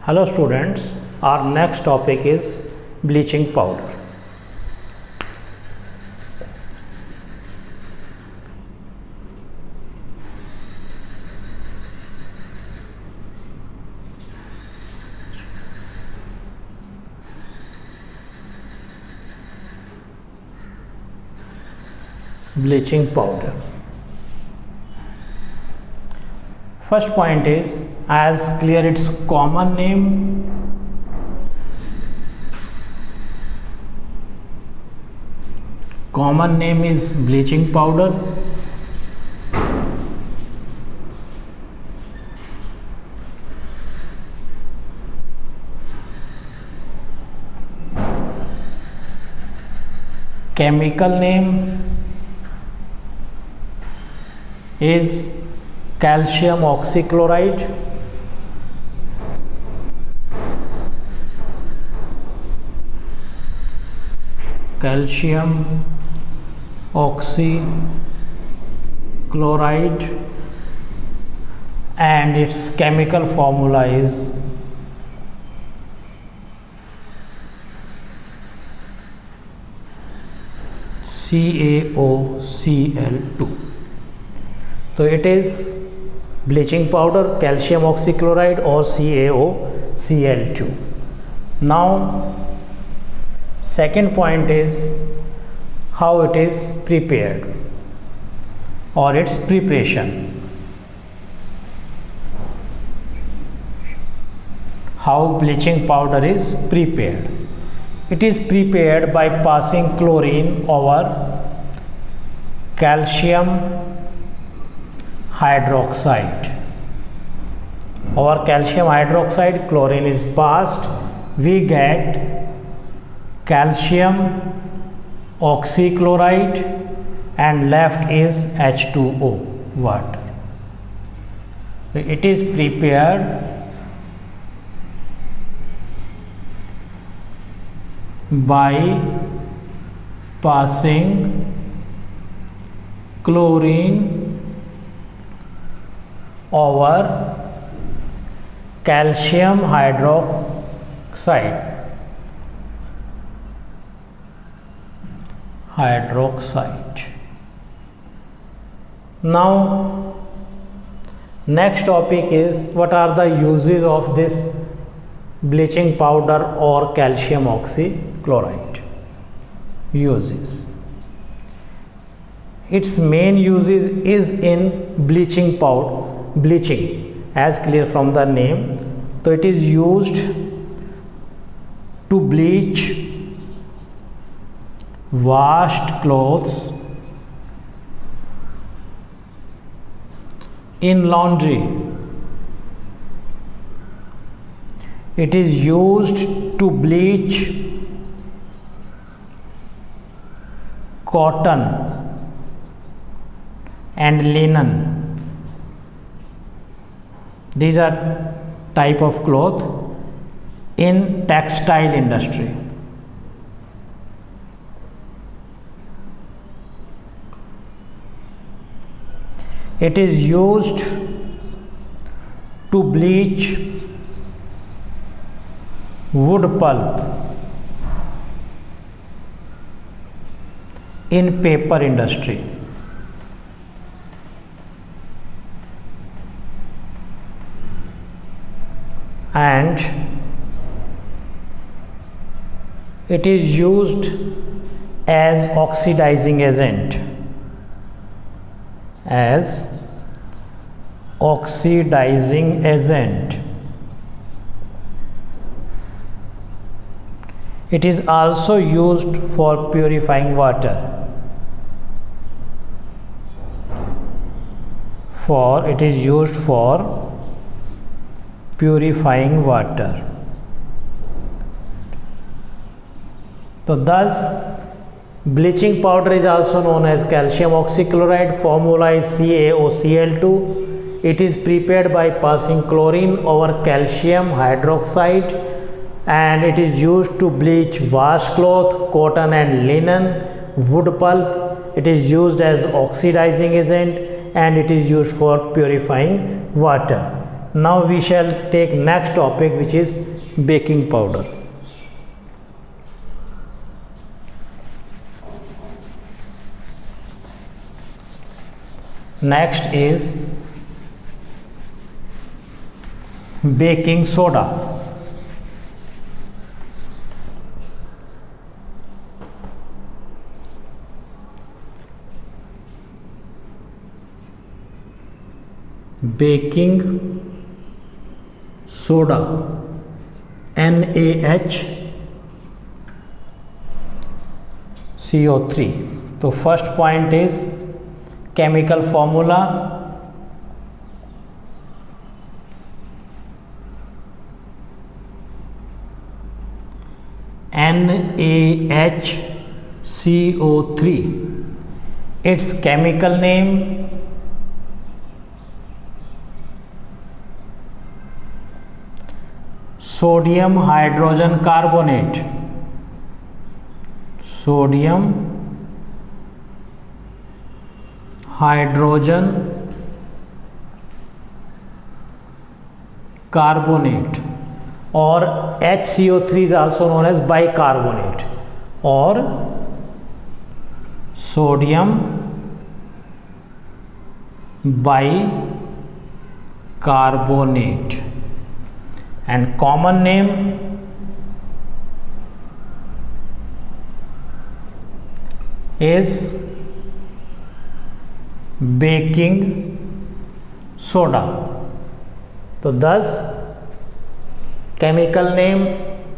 Hello students, our next topic is bleaching powder. Bleaching powder. First point is, as clear its common name. Common name is bleaching powder. Chemical name is calcium oxychloride. Calcium oxychloride, and its chemical formula is CaOCl2. So it is bleaching powder, calcium oxychloride or CaOCl2. Now second point is how it is prepared or its preparation. How bleaching powder is prepared? It is prepared by passing chlorine over calcium hydroxide. Over calcium hydroxide, chlorine is passed, we get calcium oxychloride and left is H2O, water. So it is prepared by passing chlorine over calcium hydroxide. Now next topic is, what are the uses of this bleaching powder or calcium oxychloride? Uses. Its main uses is in bleaching powder, bleaching, as clear from the name. So it is used to bleach washed clothes in laundry. It is used to bleach cotton and linen. These are type of cloth in textile industry. It is used to bleach wood pulp in paper industry. And it is used as oxidizing agent. It is also used for purifying water. It is used for purifying water. So thus bleaching powder is also known as calcium oxychloride. Formula is CaOCl2. It is prepared by passing chlorine over calcium hydroxide, and it is used to bleach washed cloth, cotton and linen, wood pulp. It is used as oxidizing agent and it is used for purifying water. Now we shall take next topic, which is baking powder. Next is baking soda. Baking soda, NaHCO3. तो first point is chemical formula. NaHCO3. Its chemical name sodium hydrogen carbonate. Sodium hydrogen carbonate, or HCO3 is also known as bicarbonate, or sodium bicarbonate, and common name is baking soda. तो thus chemical name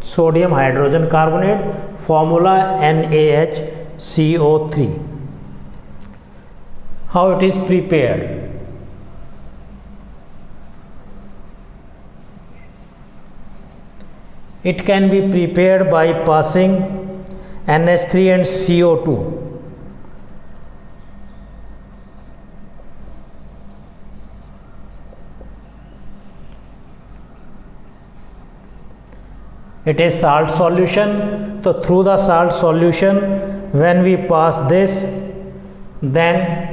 sodium hydrogen carbonate, formula NaHCO3. How it is prepared? It can be prepared by passing NH3 and CO2. It is salt solution. So through the salt solution, when we pass this, then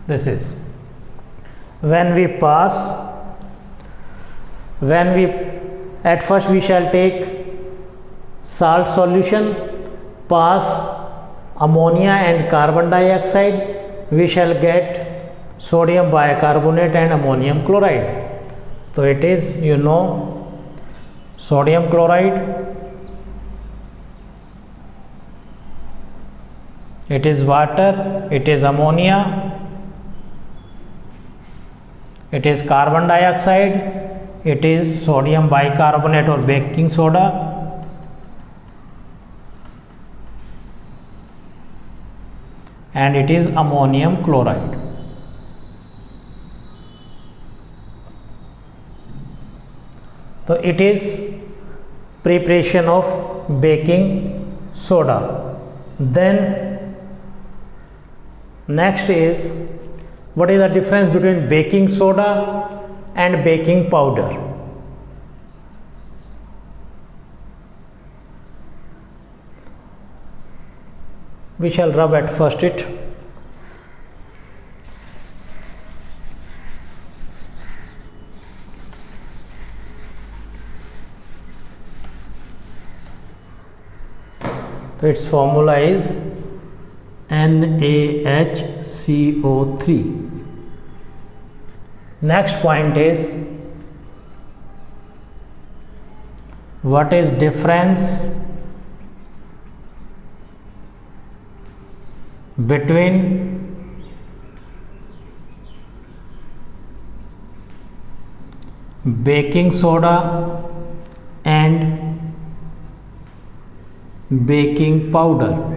this is when we at first we shall take salt solution, pass ammonia and carbon dioxide, we shall get sodium bicarbonate and ammonium chloride. So it is, sodium chloride, it is water, it is ammonia, it is carbon dioxide, it is sodium bicarbonate or baking soda, and it is ammonium chloride. So it is preparation of baking soda. Then next is, what is the difference between baking soda and baking powder? We shall rub at first it. So its formula is NaHCO3. Next point is, what is difference between baking soda and baking powder?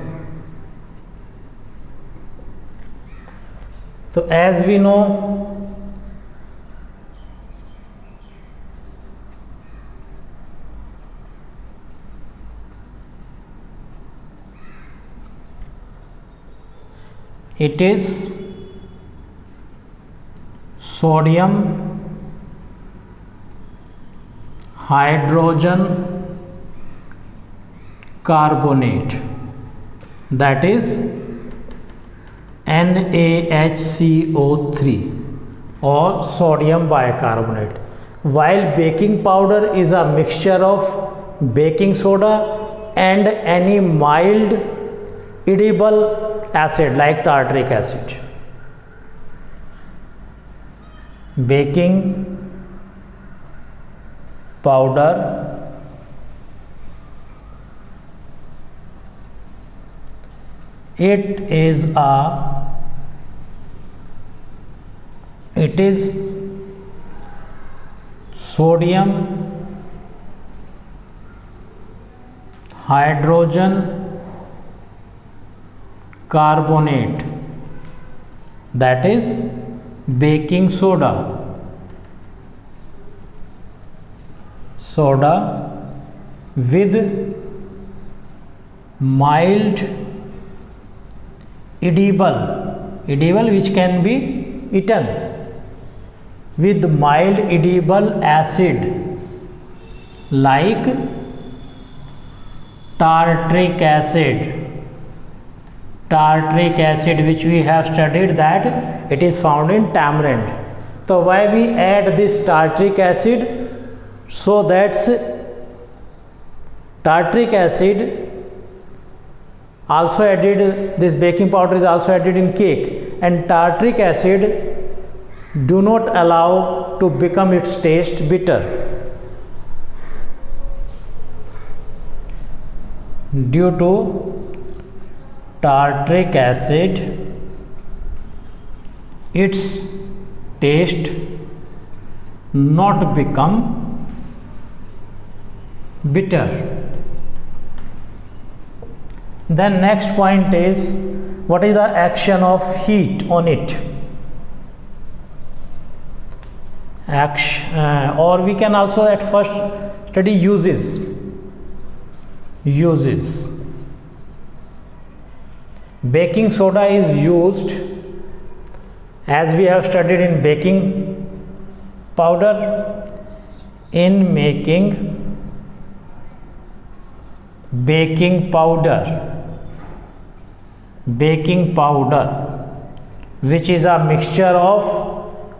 So as we know, it is sodium hydrogen carbonate, that is NaHCO3 or sodium bicarbonate. While baking powder is a mixture of baking soda and any mild edible acid like tartaric acid. Baking powder it is sodium hydrogen carbonate, that is baking soda with mild edible which can be eaten, with mild edible acid like tartaric acid, which we have studied that it is found in tamarind. So why we add this tartaric acid? So that's tartaric acid also added, this baking powder is also added in cake, and tartaric acid do not allow to become its taste bitter. Due to tartaric acid, its taste not become bitter. Then next point is, what is the action of heat on it? Or we can also at first study uses. Baking soda is used, as we have studied in baking powder, in making baking powder, which is a mixture of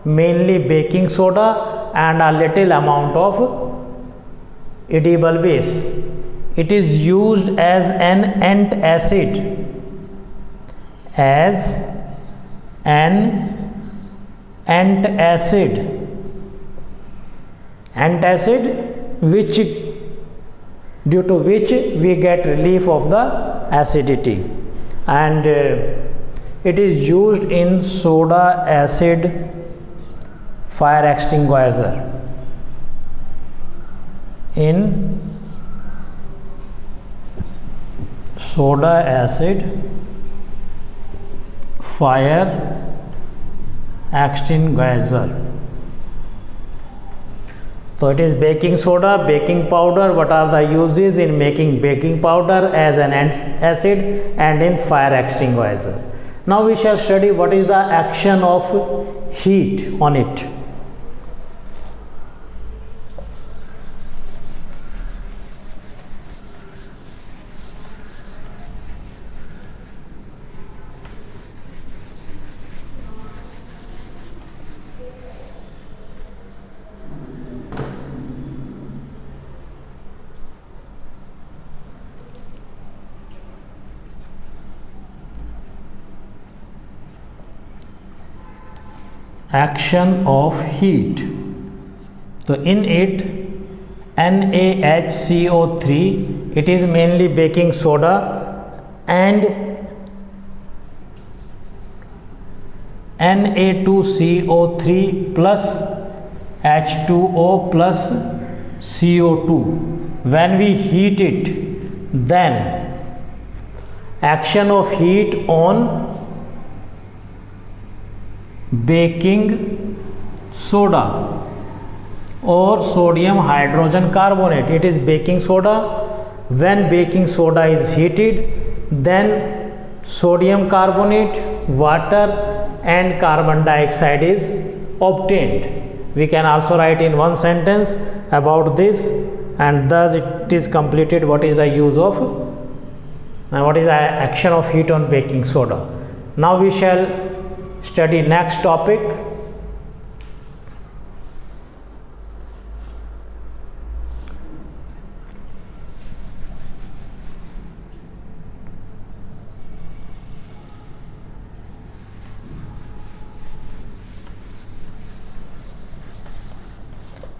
mainly baking soda and a little amount of edible base. It is used as an antacid, which due to which we get relief of the acidity, and it is used in soda acid fire extinguisher. In soda acid fire extinguisher. So it is baking soda, baking powder. What are the uses in making baking powder? As an acid and in fire extinguisher. Now we shall study what is the action of heat on it. Action of heat. So in it, NaHCO3, it is mainly baking soda, and Na2CO3 plus H2O plus CO2. When we heat it, then action of heat on baking soda or sodium hydrogen carbonate. It is baking soda. When baking soda is heated, then sodium carbonate, water and carbon dioxide is obtained. We can also write in one sentence about this, and thus it is completed what is the use of Now what is the action of heat on baking soda? Now we shall study next topic.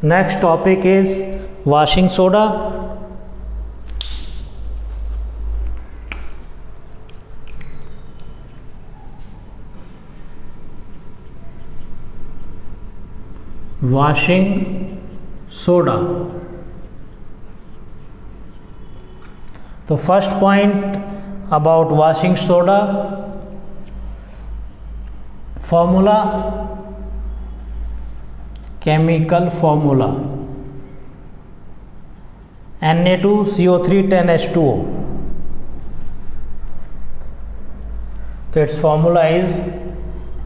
Next topic is washing soda. Washing soda. The first point about washing soda, formula, chemical formula, Na2CO3 10H2O. So its formula is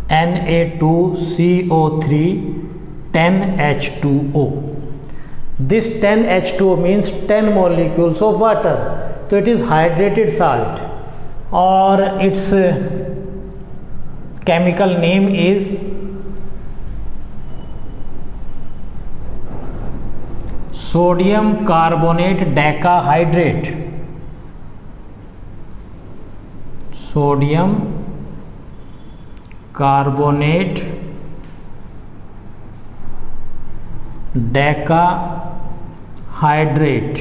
Na2CO3 10H2O. This 10H2O means 10 molecules of water. So it is hydrated salt, or its chemical name is sodium carbonate decahydrate. Sodium carbonate decahydrate.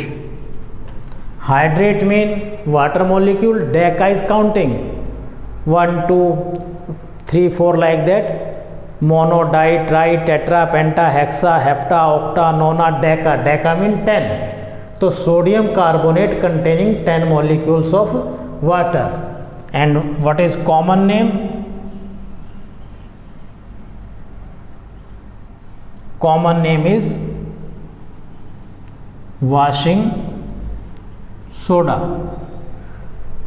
Hydrate mean water molecule, deca is counting 1, 2, 3, 4 like that. Mono, di, tri, tetra, penta, hexa, hepta, octa, nona, deca. Deca mean 10. So sodium carbonate containing 10 molecules of water. And what is common name? Common name is washing soda.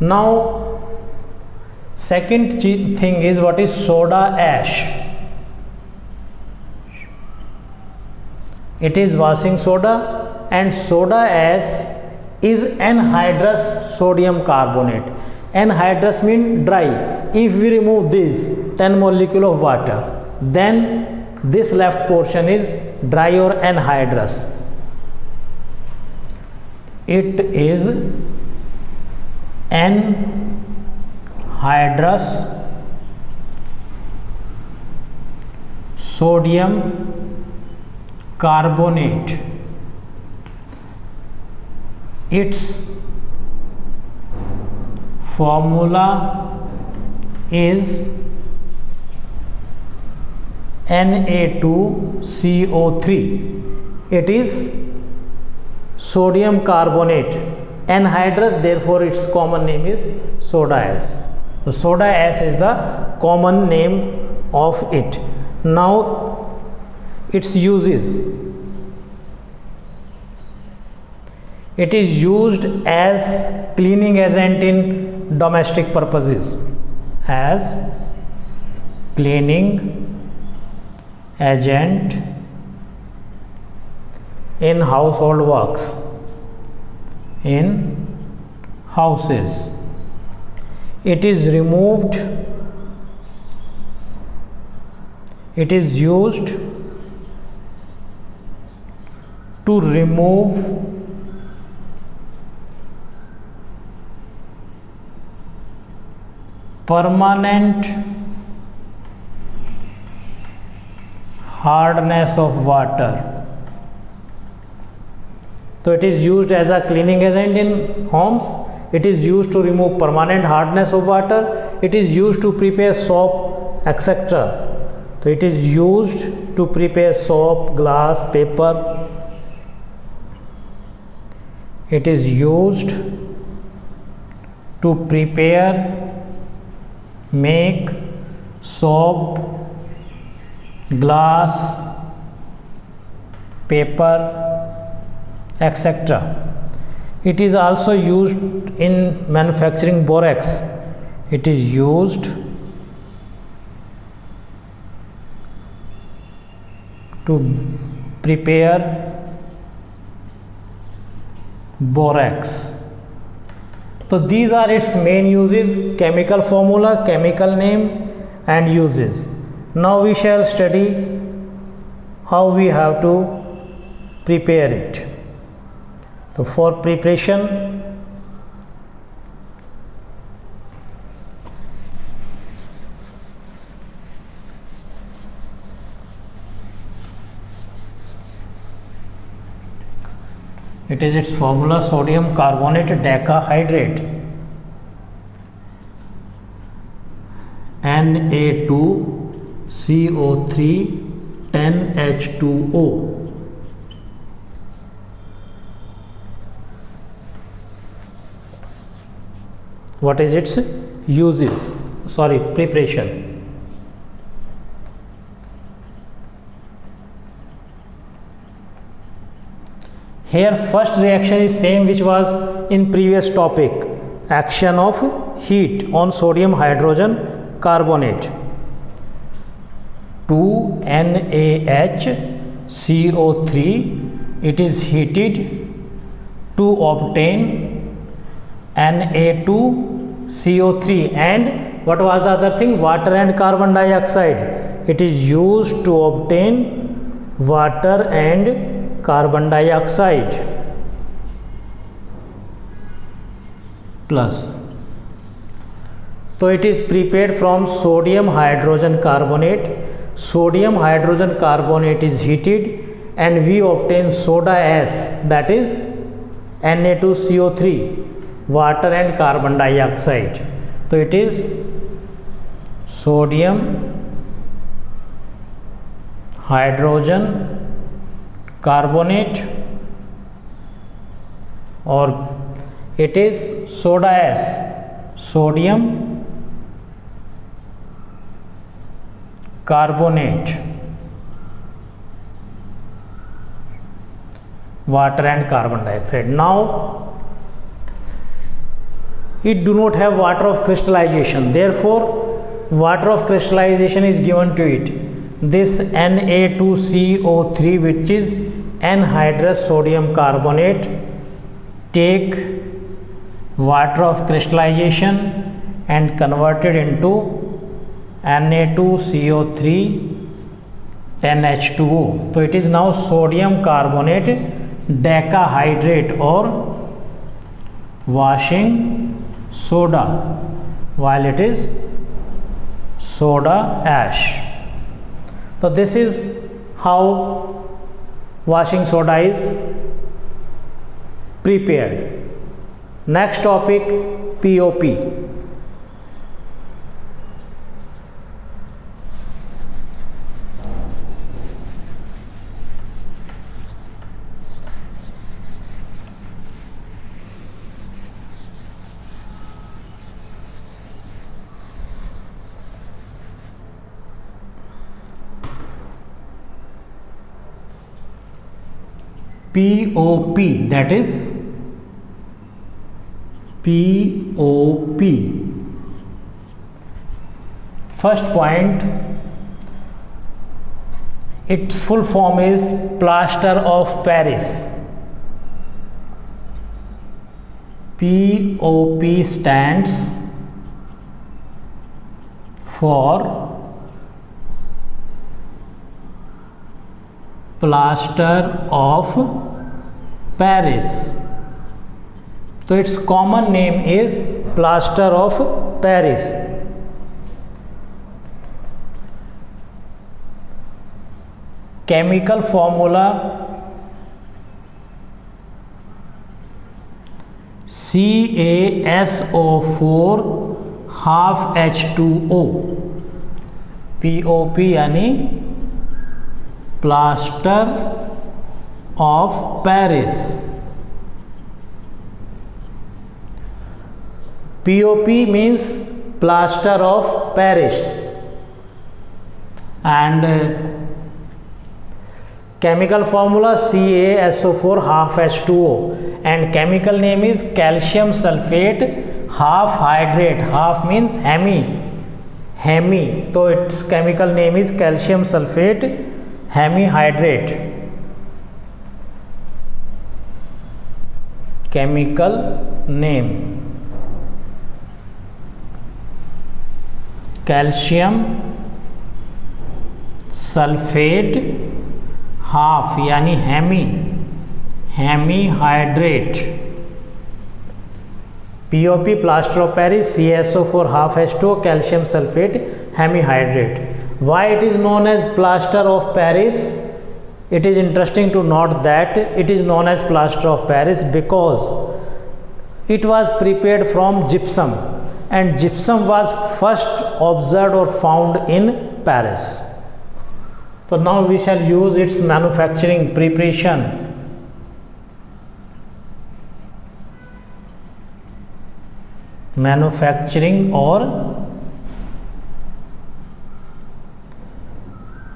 Now second thing is what is soda ash. It is washing soda, and soda ash is anhydrous sodium carbonate. Anhydrous means dry. If we remove this 10 molecule of water, then this left portion is dry or anhydrous. It is anhydrous sodium carbonate. Its formula is Na2CO3. It is sodium carbonate, anhydrous, therefore its common name is soda ash. So soda ash is the common name of it. Now its uses. It is used as cleaning agent in domestic purposes. As cleaning agent in household works, in houses. It is removed. It is used to remove permanent hardness of water. So it is used as a cleaning agent in homes. It is used to remove permanent hardness of water. It is used to prepare soap, etc. So it is used to prepare soap, glass, paper. It is used to prepare, make soap, glass, paper, etc. It is also used in manufacturing borax. It is used to prepare borax. So these are its main uses: chemical formula, chemical name and uses. Now we shall study how we have to prepare it. So for preparation, it is its formula: sodium carbonate decahydrate, Na2CO3 10H2O. What is its uses? Preparation. Here first reaction is same which was in previous topic: action of heat on sodium hydrogen carbonate. 2NaHCO3, it is heated to obtain Na2CO3, and what was the other thing? Water and carbon dioxide. It is used to obtain water and carbon dioxide plus. So it is prepared from sodium hydrogen carbonate. Sodium hydrogen carbonate is heated and we obtain soda ash, that is Na2CO3, water and carbon dioxide. So it is sodium hydrogen carbonate, or it is soda ash, sodium carbonate, water and carbon dioxide. Now it do not have water of crystallization, therefore water of crystallization is given to it. This Na2CO3, which is anhydrous sodium carbonate, take water of crystallization and convert it into Na2CO3 10H2O. So it is now sodium carbonate decahydrate or washing soda, while it is soda ash. So this is how washing soda is prepared. Next topic, POP. POP, that is POP. First point, its full form is plaster of Paris. POP stands for plaster of Paris. So its common name is plaster of Paris. Chemical formula CaSO4 half H2O. POP यानी plaster of Paris. POP means plaster of Paris, and chemical formula CaSO4 half H2O, and chemical name is calcium sulfate half hydrate. Half means hemi. So its chemical name is calcium sulfate hemihydrate. Chemical name. Calcium sulphate half यानी hemihydrate, POP plaster of Paris CaSO4 half H2O calcium sulfate hemihydrate. Why it is known as plaster of Paris? It is interesting to note that it is known as plaster of Paris because it was prepared from gypsum, and gypsum was first observed or found in Paris. So now we shall use its manufacturing preparation. Manufacturing or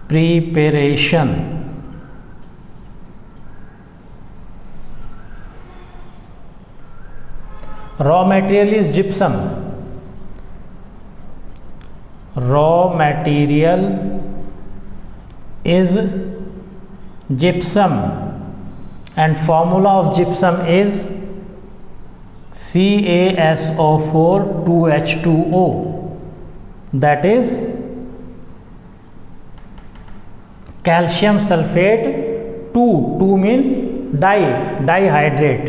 preparation. Raw material is gypsum. Raw material is gypsum, and formula of gypsum is CaSO4 2H2O, that is calcium sulfate 2 mean dihydrate,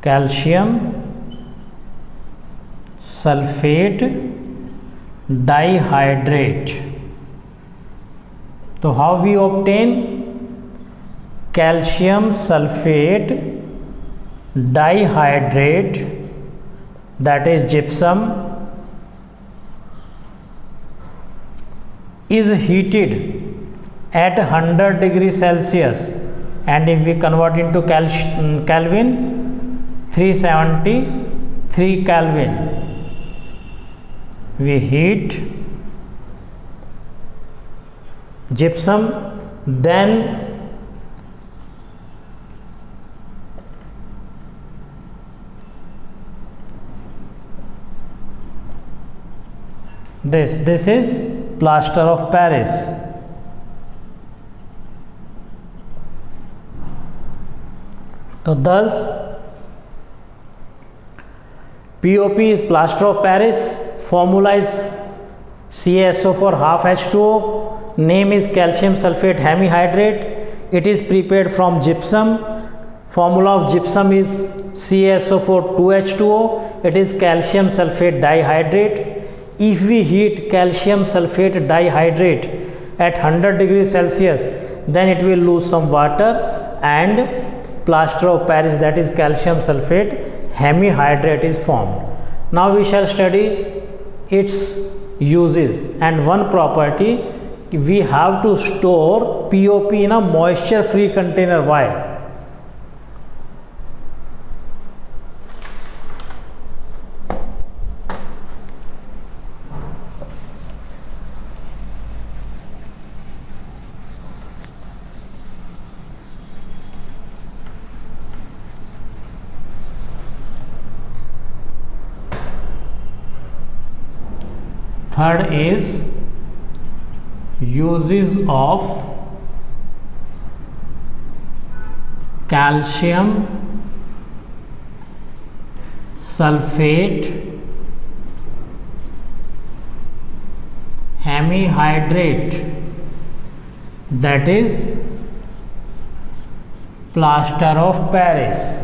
calcium sulfate dihydrate. So how we obtain calcium sulfate dihydrate, that is gypsum, is heated at 100 degrees Celsius, and if we convert into Kelvin, 373 Kelvin. We heat gypsum, then this is plaster of Paris. So thus POP is plaster of Paris, formula is CaSO4 half H2O, name is calcium sulfate hemihydrate, it is prepared from gypsum, formula of gypsum is CaSO4 2H2O, it is calcium sulfate dihydrate. If we heat calcium sulfate dihydrate at 100 degrees Celsius, then it will lose some water and plaster of Paris, that is calcium sulfate hemihydrate, is formed. Now we shall study its uses, and one property, we have to store POP in a moisture free container. Why? Third is uses of calcium sulfate hemihydrate, that is plaster of Paris.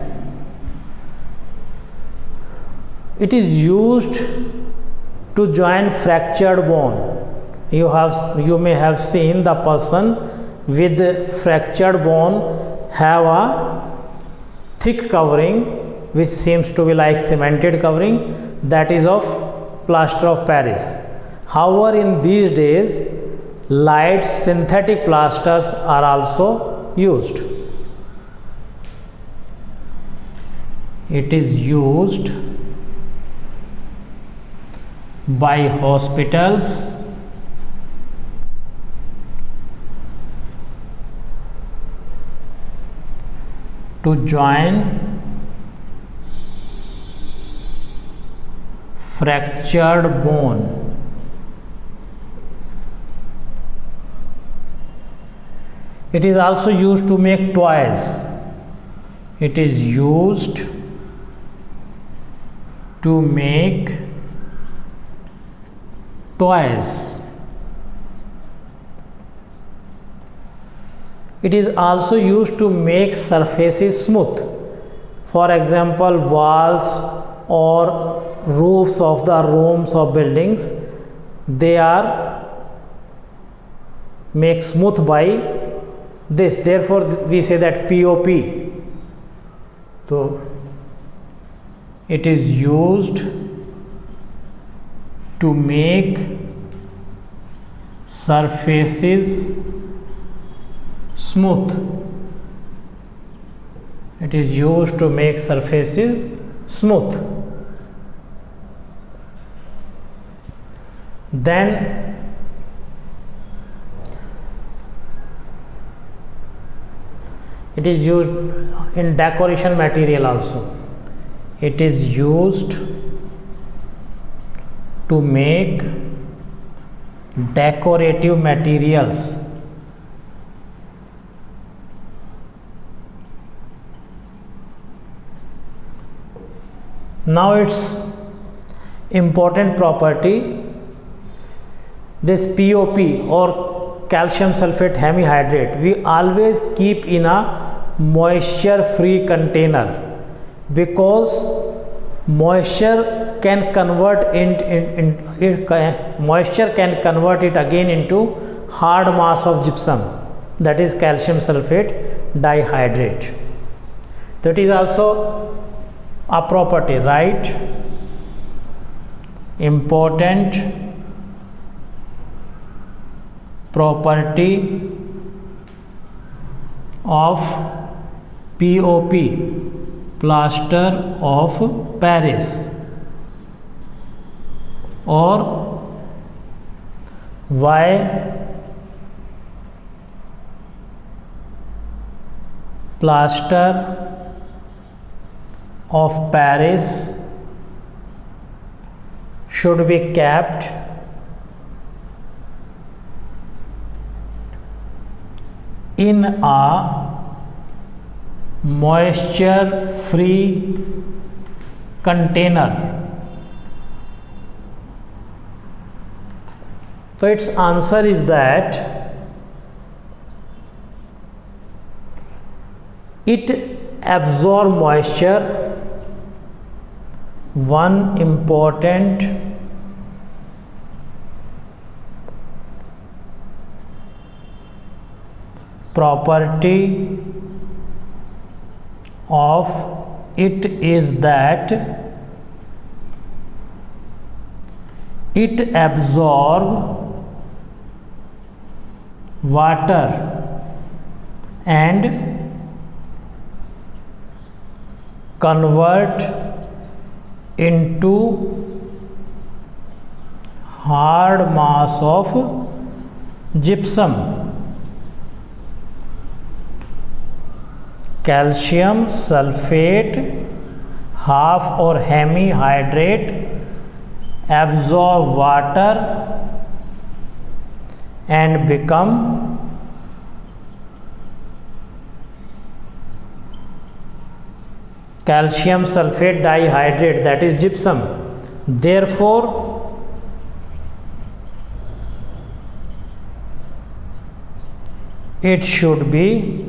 It is used to join fractured bone. You may have seen the person with fractured bone have a thick covering which seems to be like cemented covering, that is of plaster of Paris. However, in these days light synthetic plasters are also used. It is used by hospitals to join fractured bone. It is also used to make toys. It is used to make twice. It is also used to make surfaces smooth. For example, walls or roofs of the rooms of buildings, they are make smooth by this. Therefore, we say that POP. So, it is used to make surfaces smooth. It is used to make surfaces smooth. Then it is used in decoration material also. It is used to make decorative materials. Now its important property, this POP or calcium sulfate hemihydrate, we always keep in a moisture free container, because moisture can convert moisture can convert it again into hard mass of gypsum, that is calcium sulfate dihydrate. That is also a property, right? Important property of POP, plaster of Paris, or why plaster of Paris should be kept in a moisture free container. So its answer is that it absorbs moisture. One important property of it is that it absorbs water and convert into hard mass of gypsum. Calcium sulfate half or hemihydrate absorb water and become calcium sulfate dihydrate, that is gypsum. Therefore, it should be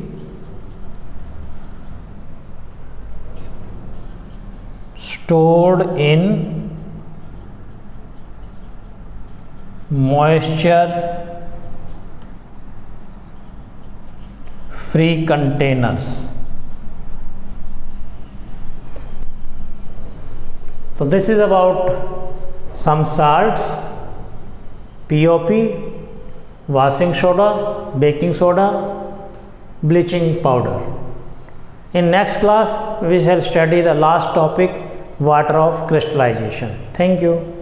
stored in moisture free containers. So this is about some salts: POP, washing soda, baking soda, bleaching powder. In next class we shall study the last topic, water of crystallization. Thank you.